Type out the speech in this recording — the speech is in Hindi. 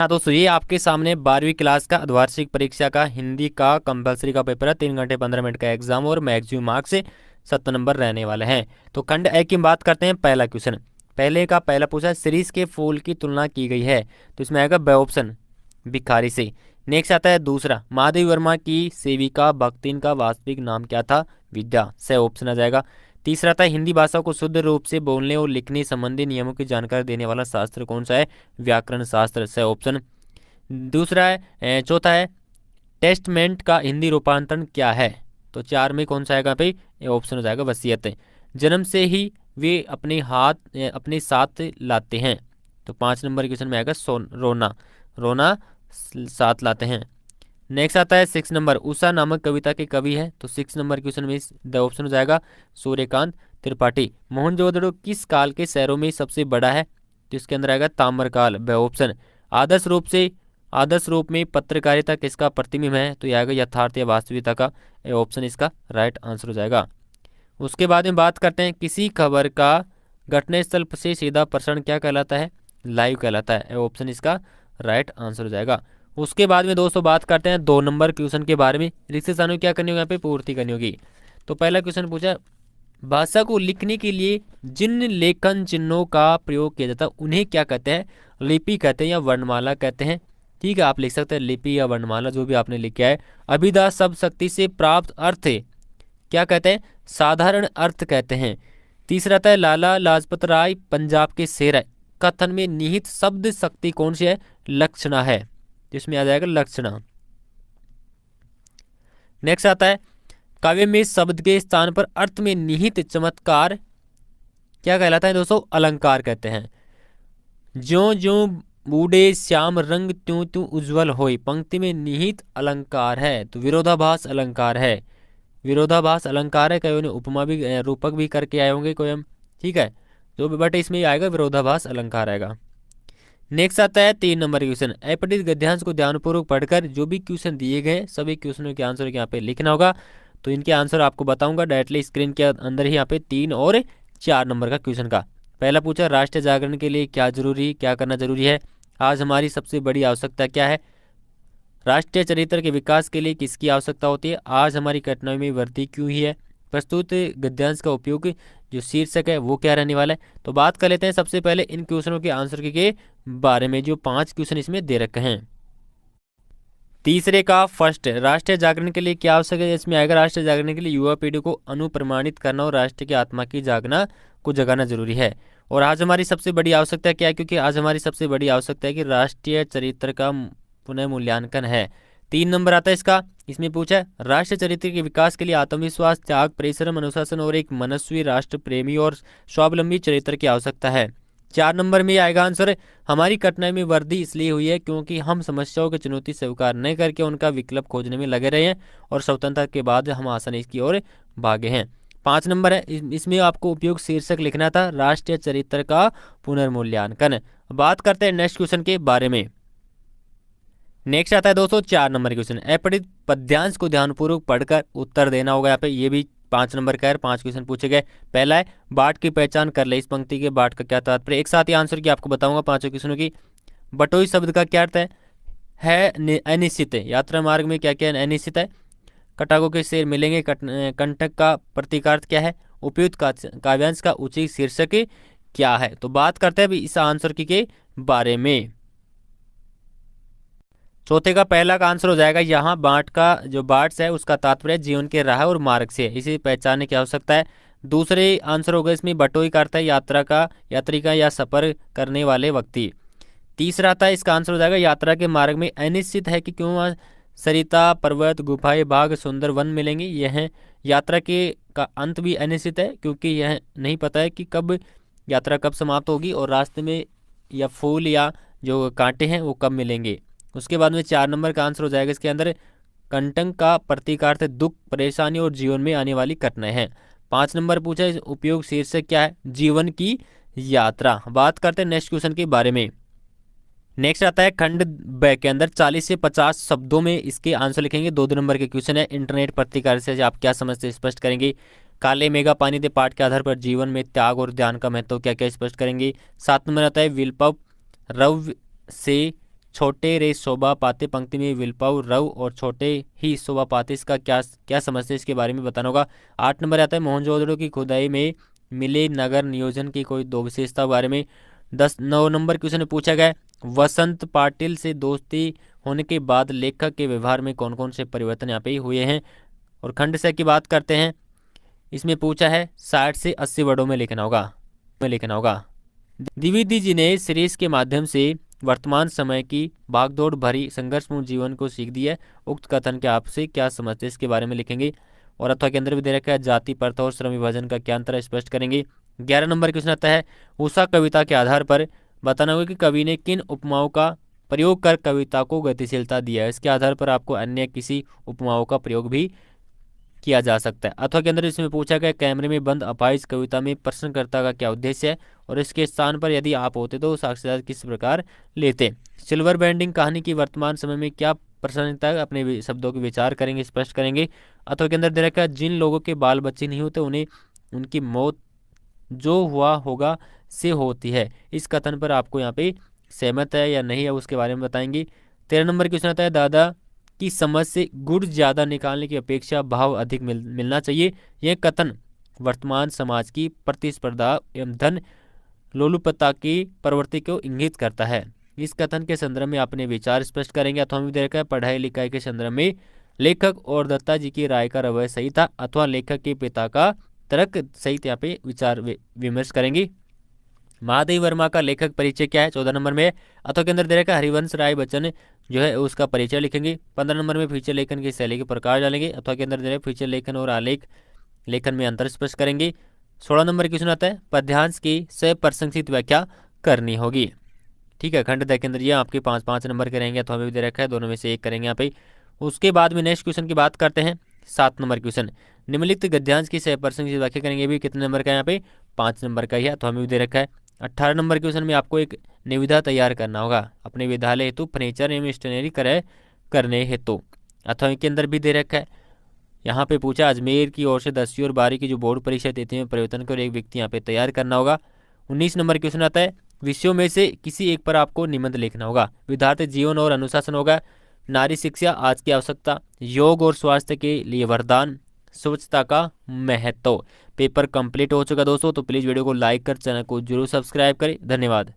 हाँ दोस्तों, ये आपके सामने 12वीं क्लास का अर्धवार्षिक परीक्षा का हिंदी का कंपलसरी का पेपर है। 3 घंटे 15 मिनट का एग्जाम और मैक्सिमम मार्क्स से 70 नंबर रहने वाले हैं। तो खंड ए की बात करते हैं। पहला क्वेश्चन, पहले का पहला पूछा, शिरीष के फूल की तुलना की गई है, तो इसमें आएगा ब ऑप्शन भिखारी से। नेक्स्ट आता है दूसरा, महादेवी वर्मा की सेविका भक्तिन का वास्तविक नाम क्या था, विद्या, से ऑप्शन आ जाएगा। तीसरा था, हिंदी भाषा को शुद्ध रूप से बोलने और लिखने संबंधी नियमों की जानकारी देने वाला शास्त्र कौन सा है, व्याकरण शास्त्र, से ऑप्शन। दूसरा है चौथा है, टेस्टमेंट का हिंदी रूपांतरण क्या है, तो चार में कौन सा आएगा भाई, ये ऑप्शन हो जाएगा वसीयत। जन्म से ही वे अपने हाथ अपने साथ लाते हैं, तो 5 नंबर क्वेश्चन में आएगा रोना, रोना साथ लाते हैं। नेक्स्ट आता है 6 नंबर, उषा नामक कविता के कवि है, तो 6 नंबर क्वेश्चन में द ऑप्शन हो जाएगा सूर्यकांत त्रिपाठी। मोहनजोदड़ो किस काल के शहरों में सबसे बड़ा है, तो इसके अंदर आएगा ताम्रकाल, ब ऑप्शन। आदर्श रूप में पत्रकारिता किसका प्रतिबिंब है, तो यह आएगा यथार्थ या वास्तविकता का, ऑप्शन इसका राइट आंसर हो जाएगा। उसके बाद में बात करते हैं, किसी खबर का घटनास्थल से सीधा प्रसारण क्या कहलाता है, लाइव कहलाता है, ऑप्शन इसका राइट आंसर हो जाएगा। उसके बाद में दोस्तों बात करते हैं 2 नंबर क्वेश्चन के बारे में। रिक्शे सानू क्या करनी होगी, यहाँ पे पूर्ति करनी होगी। तो पहला क्वेश्चन पूछा, भाषा को लिखने के लिए जिन लेखन चिन्हों का प्रयोग किया जाता है उन्हें क्या कहते हैं, लिपि कहते हैं या वर्णमाला कहते हैं। ठीक है, आप लिख सकते हैं लिपि या वर्णमाला, जो भी आपने लिखा है। अभिधा शब्द शक्ति से प्राप्त अर्थ क्या कहते हैं, साधारण अर्थ कहते हैं। तीसरा था, लाला लाजपत राय पंजाब के शेर है, कथन में निहित शब्द शक्ति कौन सी है, लक्षणा है, जिसमें आ जाएगा लक्षणा। नेक्स्ट आता है, काव्य में शब्द के स्थान पर अर्थ में निहित चमत्कार क्या कहलाता है दोस्तों, अलंकार कहते हैं। ज्यों ज्यों बूढ़े श्याम रंग त्यों त्यों उज्जवल होय, पंक्ति में निहित अलंकार है, तो विरोधाभास अलंकार है, विरोधाभास अलंकार है। कई उपमा भी रूपक भी करके आए होंगे कोई हम, ठीक है, तो बट इसमें आएगा विरोधाभास अलंकार आएगा। नेक्स्ट आता है 3 नंबर क्वेश्चन, अपठित गद्यांश को ध्यानपूर्वक पढ़कर जो भी क्वेश्चन दिए गए सभी क्वेश्चनों के आंसर यहाँ पे लिखना होगा। तो इनके आंसर आपको बताऊंगा डायरेक्टली स्क्रीन के अंदर ही, यहाँ पे 3 और 4 नंबर का क्वेश्चन का। पहला पूछा, राष्ट्रीय जागरण के लिए क्या जरूरी, क्या करना जरूरी है, आज हमारी सबसे बड़ी आवश्यकता क्या है, राष्ट्रीय चरित्र के विकास के लिए किसकी आवश्यकता होती है, आज हमारी कठिनाई में वृद्धि क्यों ही है, प्रस्तुत गद्यांश का उपयोग जो शीर्षक है वो क्या रहने वाला है। तो बात कर लेते हैं सबसे पहले इन क्वेश्चनों के आंसर के बारे में, जो 5 क्वेश्चन इसमें दे रखे हैं। तीसरे का फर्स्ट, राष्ट्रीय जागरण के लिए क्या आवश्यक है, इसमें आएगा राष्ट्रीय जागरण के लिए युवा पीढ़ी को अनुप्रमाणित करना और राष्ट्र की आत्मा की जागना को जगाना जरूरी है। और आज हमारी सबसे बड़ी आवश्यकता क्या है, क्योंकि आज हमारी सबसे बड़ी आवश्यकता है कि राष्ट्रीय चरित्र का पुनः मूल्यांकन है। 3 नंबर आता है इसका, इसमें पूछा है, राष्ट्रीय चरित्र के विकास के लिए आत्मविश्वास, त्याग, परिश्रम, अनुशासन और एक मनस्वी राष्ट्र प्रेमी और स्वावलंबी चरित्र की आवश्यकता है। 4 नंबर में आएगा आंसर, हमारी कठिनाई में वृद्धि इसलिए हुई है क्योंकि हम समस्याओं की चुनौती स्वीकार नहीं करके उनका विकल्प खोजने में लगे रहे हैं और स्वतंत्रता के बाद हम आसानी की ओर भागे हैं। 5 नंबर है, इसमें आपको उपयोग शीर्षक लिखना था, राष्ट्रीय चरित्र का पुनर्मूल्यांकन। बात करते हैं नेक्स्ट क्वेश्चन के बारे में। नेक्स्ट आता है दोस्तों 4 नंबर क्वेश्चन, अपठित पद्यांश को ध्यानपूर्वक पढ़कर उत्तर देना होगा। यहाँ पे ये भी 5 नंबर का है, 5 क्वेश्चन पूछे गए। पहला है, बाट की पहचान कर ले, इस पंक्ति के बाट का क्या तात्पर्य, एक साथ ही आंसर की आपको बताऊंगा 5 क्वेश्चनों की। बटोई शब्द का क्या अर्थ है अनिश्चित है, यात्रा मार्ग में क्या क्या अनिश्चित है, कटाकों के शेर मिलेंगे, कंटक का प्रतीकार्थ क्या है, उपयुक्त काव्यांश का उचित शीर्षक क्या है। तो बात करते हैं इस आंसर की के बारे में। चौथे का पहला का आंसर हो जाएगा, यहाँ बाट का जो बाट्स है उसका तात्पर्य जीवन के राह और मार्ग से, इसे पहचानने की आवश्यकता है। दूसरे आंसर होगा इसमें बटोई का अर्थ है यात्री का या सफर करने वाले व्यक्ति। तीसरा था इसका आंसर हो जाएगा, यात्रा के मार्ग में अनिश्चित है कि क्यों वहाँ सरिता पर्वत गुफाएं बाग सुंदर वन मिलेंगे, यह यात्रा के का अंत भी अनिश्चित है क्योंकि यह नहीं पता है कि कब यात्रा कब समाप्त होगी और रास्ते में या फूल या जो कांटे हैं वो कब मिलेंगे। उसके बाद में 4 नंबर का आंसर हो जाएगा इसके अंदर, कंटक का प्रतीकार्थ दुख, परेशानी और जीवन में आने वाली घटनाएं हैं। 5 नंबर पूछा है, उपयोग शीर्षक क्या है, जीवन की यात्रा। बात करते हैं नेक्स्ट क्वेश्चन के बारे में। नेक्स्ट आता है खंड ब के अंदर 40 से 50 शब्दों में इसके आंसर लिखेंगे। 2 नंबर के क्वेश्चन है, इंटरनेट प्रतिकार से आप क्या समझते स्पष्ट करेंगे। काले मेगा पानी दे पाठ के आधार पर जीवन में त्याग और ध्यान का महत्व क्या क्या स्पष्ट करेंगे। 7 नंबर आता है, विल्पव रव से छोटे रे शोभा पाते पंक्ति में विलपाऊ रव और छोटे ही शोभा पाते, इसका क्या क्या समझते हैं इसके बारे में बताना होगा। 8 नंबर आता है मोहनजोदड़ो की खुदाई में मिले नगर नियोजन की कोई 2 विशेषता बारे में। 9 नंबर क्वेश्चन पूछा गया वसंत पाटिल से दोस्ती होने के बाद लेखक के व्यवहार में कौन कौन से परिवर्तन यहाँ पे हुए हैं। और खंड से की बात करते हैं, इसमें पूछा है 60 से 80 वर्डों में लिखना होगा। द्विवेदी जी ने सीरीज के माध्यम से वर्तमान समय की भागदौड़ भरी संघर्षपूर्ण जीवन को सीख दी है। उक्त कथन के आपसे क्या समझते हैं इसके बारे में लिखेंगे। और अथवा के अंदर भी दे रखा है जाति प्रथा और श्रम विभाजन का क्या अंतर है स्पष्ट करेंगे। 11 नंबर क्वेश्चन आता है उषा कविता के आधार पर बताना होगा कि कवि ने किन उपमाओं का प्रयोग कर कविता को गतिशीलता दिया है। इसके आधार पर आपको अन्य किसी उपमाओं का प्रयोग भी किया जा सकता है। अथवा के अंदर इसमें पूछा गया कैमरे में बंद अपाहिज कविता में प्रश्नकर्ता का क्या उद्देश्य है और इसके स्थान पर यदि आप होते तो साक्षात्कार किस प्रकार लेते। सिल्वर बैंडिंग कहानी की वर्तमान समय में क्या प्रासंगिकता है, अपने शब्दों के विचार करेंगे स्पष्ट करेंगे। अथवा के अंदर दे रखा है जिन लोगों के बाल बच्चे नहीं होते उन्हें उनकी मौत जो हुआ होगा से होती है। इस कथन पर आपको यहाँ पे सहमत है या नहीं है उसके बारे में बताएंगे। 13 नंबर क्वेश्चन आता है दादा की समझ से गुड़ ज़्यादा निकालने की अपेक्षा भाव अधिक मिलना चाहिए। यह कथन वर्तमान समाज की प्रतिस्पर्धा एवं धन लोलुपता की प्रवृत्ति को इंगित करता है। इस कथन के संदर्भ में अपने विचार स्पष्ट करेंगे। अथवा में देखा है पढ़ाई लिखाई के संदर्भ में लेखक और दत्ता जी की राय का रवैया सही था अथवा लेखक के पिता का तर्क सही, यहाँ पे विचार विमर्श करेंगे। महादेव वर्मा का लेखक परिचय क्या है 14 नंबर में। अथवा के अंदर दे रखा हरिवंश राय बच्चन जो है उसका परिचय लिखेंगे। 15 नंबर में फीचर लेखन की शैली के प्रकार डालेंगे। अथवा के अंदर दे रहे फीचर लेखन और आलेख लेखन में अंतर स्पष्ट करेंगे। 16 नंबर क्वेश्चन आता है पद्यांश की सप्रशंसित व्याख्या करनी होगी। ठीक है, खंड के अंदर ये आपके 5-5 नंबर के रहेंगे। अथवा में भी दे रखा है दोनों में से एक करेंगे यहाँ पे। उसके बाद में नेक्स्ट क्वेश्चन की बात करते हैं 7 नंबर क्वेश्चन निम्नलिखित गद्यांश की सप्रशंसित व्याख्या करेंगे। भी कितने नंबर का है यहाँ पे 5 नंबर का ही है। अथवा में भी दे रखा है 18 नंबर क्वेश्चन में आपको एक निविदा तैयार करना होगा अपने विद्यालय हेतु फर्नीचर एवं स्टेशनरी क्रय करने हेतु। अथवा के अंदर भी दे रखा है यहाँ पे पूछा अजमेर की ओर से 10वीं और 12वीं की जो बोर्ड परीक्षा तिथि में परिवर्तन कर एक व्यक्ति यहाँ पे तैयार करना होगा। 19 नंबर क्वेश्चन आता है विषयों में से किसी एक पर आपको निबंध लिखना होगा। विद्यार्थी जीवन और अनुशासन होगा। नारी शिक्षा आज की आवश्यकता, योग और स्वास्थ्य के लिए वरदान, स्वच्छता का महत्व। पेपर कंप्लीट हो चुका दोस्तों, तो प्लीज़ वीडियो को लाइक कर चैनल को जरूर सब्सक्राइब करें। धन्यवाद।